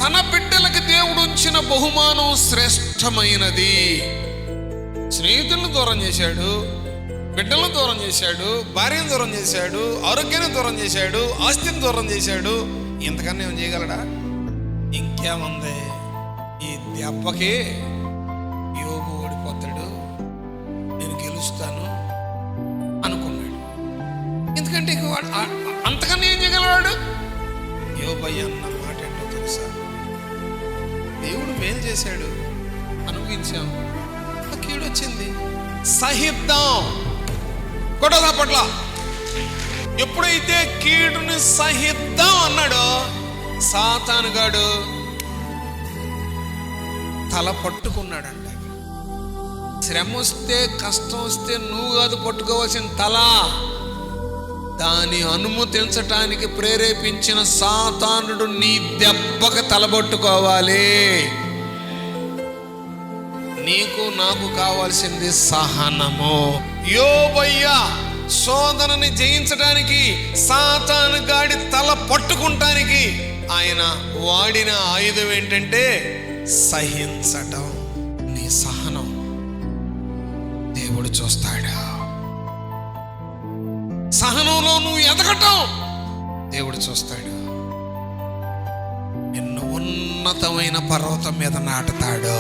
తన బిడ్డలకు దేవుడు ఉంచిన బహుమానం శ్రేష్టమైనది. స్నేహితులను దూరం చేశాడు, బిడ్డలను దూరం చేశాడు, భార్యను దూరం చేశాడు, ఆరోగ్యాన్ని దూరం చేశాడు, ఆస్తిని దూరం చేశాడు. ఇంతకన్నా ఏం చేయగలడా? ఇంకేముంది? ఈ దెబ్బకి యోబు ఓడిపోతాడు, నేను గెలుస్తాను అనుకున్నాడు. ఎందుకంటే అంతకన్నా ఏం చేయగలవాడు? యోబయ్య అన్న మాట ఏంటో తెలుసా? దేవుడు మేలు చేశాడు, అనుభవించాం, కీడొచ్చింది, సహిద్దాం. కొట్టదా పట్ల ఎప్పుడైతే కీడుని సహిద్దాం అన్నాడో సాతానుగాడు తల పట్టుకున్నాడంట. శ్రమ వస్తే, కష్టం వస్తే నువ్వు కాదు పట్టుకోవాల్సిన తల, దాన్ని అనుమతించటానికి ప్రేరేపించిన సాతానుడు నీ దెబ్బకి తలబొట్టుకోవాలి. నీకు నాకు కావాల్సింది సహనము. యోబయ్య శోధనని జయించడానికి, సాతాను గాడి తల పట్టుకుంటానికి ఆయన వాడిన ఆయుధం ఏంటంటే సహించటం. నీ సహనం దేవుడు చూస్తాడు. సహనంలో నువ్వు ఎదగటం దేవుడు చూస్తాడు. నిన్ను ఉన్నతమైన పర్వతం మీద నాటుతాడు.